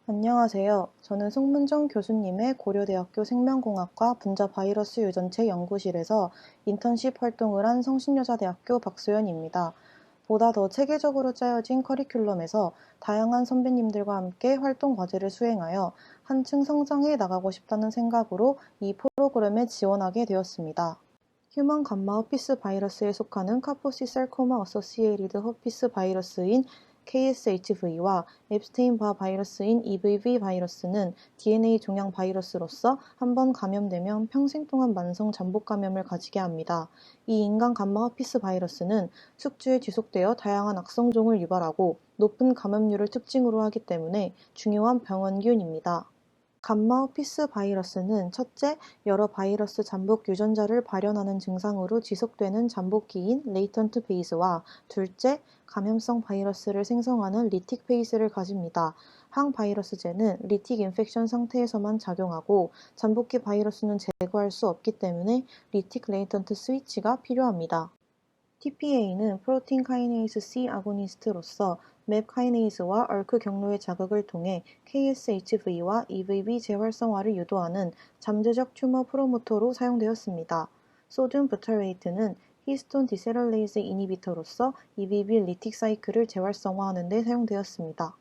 안녕하세요. 저는 송문정 교수님의 고려대학교 생명공학과 분자바이러스 유전체 연구실에서 인턴십 활동을 한 성신여자대학교 박소연입니다. 보다 더 체계적으로 짜여진 커리큘럼에서 다양한 선배님들과 함께 활동 과제를 수행하여 한층 성장해 나가고 싶다는 생각으로 이 프로그램에 지원하게 되었습니다. 휴먼 감마 허피스 바이러스에 속하는 카포시 sarcoma 어소시에이티드 허피스 바이러스인 KSHV와 앱스테인 바 바이러스인 EVV 바이러스는 DNA 종양 바이러스로서 한번 감염되면 평생 동안 만성 잠복 감염을 가지게 합니다. 이 인간 감마 허피스 바이러스는 숙주에 지속되어 다양한 악성종을 유발하고 높은 감염률을 특징으로 하기 때문에 중요한 병원균입니다. 감마 허피스 바이러스는 첫째, 여러 바이러스 잠복 유전자를 발현하는 증상으로 지속되는 잠복기인 레이턴트 페이스와 둘째, 감염성 바이러스를 생성하는 리틱 페이스를 가집니다. 항바이러스제는 리틱 인펙션 상태에서만 작용하고 잠복기 바이러스는 제거할 수 없기 때문에 리틱 레이턴트 스위치가 필요합니다. tPA는 프로틴 카이네이즈 C 아고니스트로서 맵 카이네이즈와 얼크 경로의 자극을 통해 KSHV와 EVB 재활성화를 유도하는 잠재적 튜머 프로모터로 사용되었습니다. 소듐 부타레이트는 히스톤 디세럴레이즈 이니비터로서 EVB 리틱 사이클을 재활성화하는 데 사용되었습니다.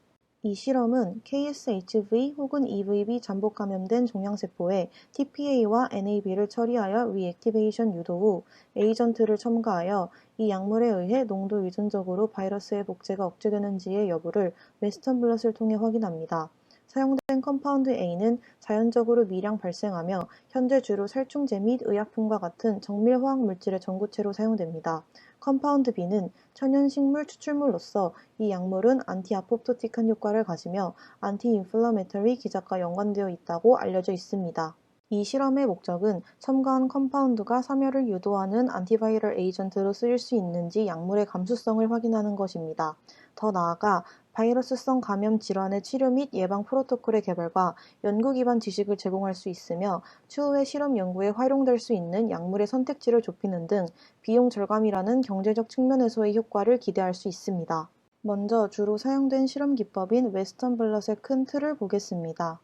이 실험은 KSHV 혹은 EVB 잠복 감염된 종양세포에 tPA와 NAB를 처리하여 리액티베이션 유도 후 에이전트를 첨가하여 이 약물에 의해 농도 유전적으로 바이러스의 복제가 억제되는지의 여부를 웨스턴 블럿을 통해 확인합니다. 사용된 컴파운드 A는 자연적으로 미량 발생하며 현재 주로 살충제 및 의약품과 같은 정밀 화학 물질의 전구체로 사용됩니다. 컴파운드 B는 천연식물 추출물로서 이 약물은 안티아포프토틱한 효과를 가지며 안티인플러메터리 기작과 연관되어 있다고 알려져 있습니다. 이 실험의 목적은 첨가한 컴파운드가 사멸을 유도하는 안티바이럴 에이전트로 쓰일 수 있는지 약물의 감수성을 확인하는 것입니다. 더 나아가 바이러스성 감염 질환의 치료 및 예방 프로토콜의 개발과 연구 기반 지식을 제공할 수 있으며 추후에 실험 연구에 활용될 수 있는 약물의 선택지를 좁히는 등 비용 절감이라는 경제적 측면에서의 효과를 기대할 수 있습니다. 먼저 주로 사용된 실험 기법인 웨스턴 블럿의 큰 틀을 보겠습니다.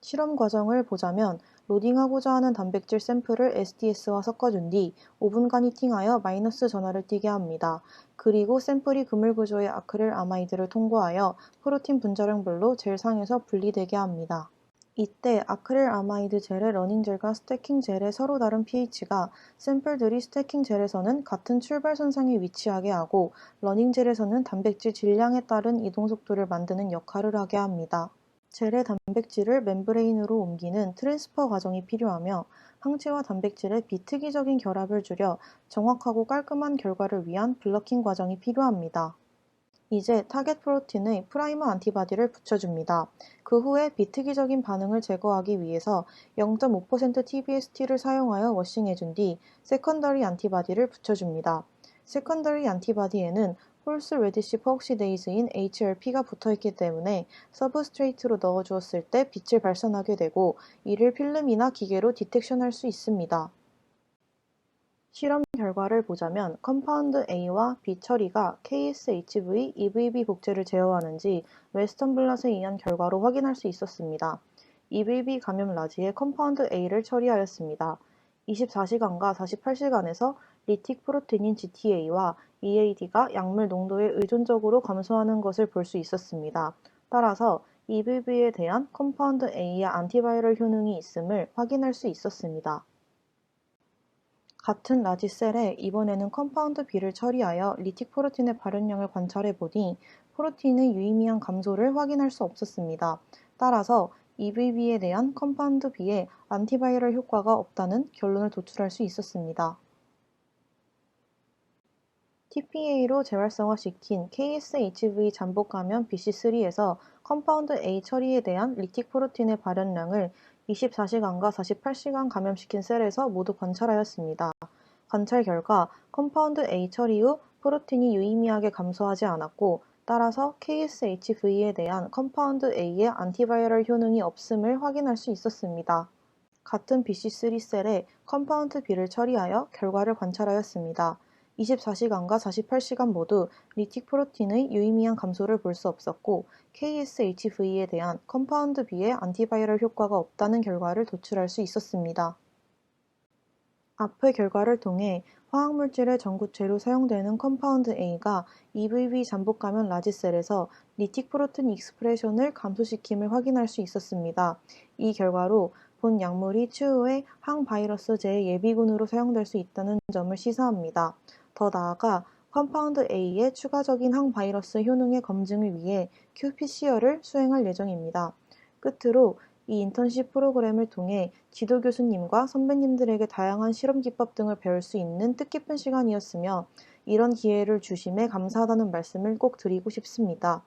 실험 과정을 보자면 로딩하고자 하는 단백질 샘플을 STS와 섞어준 뒤 5분간 히팅하여 마이너스 전하를 띠게 합니다. 그리고 샘플이 그물 구조의 아크릴 아마이드를 통과하여 프로틴 분자량별로 젤 상에서 분리되게 합니다. 이때 아크릴 아마이드 젤의 러닝 젤과 스태킹 젤의 서로 다른 pH가 샘플들이 스태킹 젤에서는 같은 출발선상에 위치하게 하고 러닝 젤에서는 단백질 질량에 따른 이동 속도를 만드는 역할을 하게 합니다. 젤의 단백질을 멤브레인으로 옮기는 트랜스퍼 과정이 필요하며 항체와 단백질의 비특이적인 결합을 줄여 정확하고 깔끔한 결과를 위한 블러킹 과정이 필요합니다. 이제 타겟 프로틴의 프라이머 안티바디를 붙여줍니다. 그 후에 비특이적인 반응을 제거하기 위해서 0.5% TBST를 사용하여 워싱해준 뒤 세컨더리 안티바디를 붙여줍니다. 세컨더리 안티바디에는 홀스 레디시 퍼옥시데이즈인 HRP가 붙어있기 때문에 서브스트레이트로 넣어주었을 때 빛을 발산하게 되고 이를 필름이나 기계로 디텍션할 수 있습니다. 실험 결과를 보자면 컴파운드 A와 B 처리가 KSHV, EVB 복제를 제어하는지 웨스턴 블럿에 의한 결과로 확인할 수 있었습니다. EVB 감염 라지에 컴파운드 A를 처리하였습니다. 24시간과 48시간에서 리틱 프로틴인 GTA와 EAD가 약물 농도에 의존적으로 감소하는 것을 볼 수 있었습니다. 따라서 EVB에 대한 컴파운드 A의 안티바이럴 효능이 있음을 확인할 수 있었습니다. 같은 라지셀에 이번에는 컴파운드 B를 처리하여 리틱 프로틴의 발현량을 관찰해보니 프로틴의 유의미한 감소를 확인할 수 없었습니다. 따라서 EVB에 대한 컴파운드 B에 안티바이럴 효과가 없다는 결론을 도출할 수 있었습니다. tPA로 재활성화시킨 KSHV 잠복 감염 BC3에서 컴파운드 A 처리에 대한 리틱 프로틴의 발현량을 24시간과 48시간 감염시킨 셀에서 모두 관찰하였습니다. 관찰 결과 컴파운드 A 처리 후 프로틴이 유의미하게 감소하지 않았고 따라서 KSHV에 대한 컴파운드 A의 안티바이럴 효능이 없음을 확인할 수 있었습니다. 같은 BC3 셀에 컴파운드 B를 처리하여 결과를 관찰하였습니다. 24시간과 48시간 모두 리틱 프로틴의 유의미한 감소를 볼 수 없었고 KSHV에 대한 컴파운드 B의 안티바이럴 효과가 없다는 결과를 도출할 수 있었습니다. 앞의 결과를 통해 화학물질의 전구체로 사용되는 컴파운드 A가 EVB 잠복 감염 라지셀에서 리틱 프로틴 익스프레션을 감소시킴을 확인할 수 있었습니다. 이 결과로 본 약물이 추후에 항바이러스제의 예비군으로 사용될 수 있다는 점을 시사합니다. 더 나아가 컴파운드 A의 추가적인 항바이러스 효능의 검증을 위해 qPCR을 수행할 예정입니다. 끝으로 이 인턴십 프로그램을 통해 지도 교수님과 선배님들에게 다양한 실험 기법 등을 배울 수 있는 뜻깊은 시간이었으며 이런 기회를 주심에 감사하다는 말씀을 꼭 드리고 싶습니다.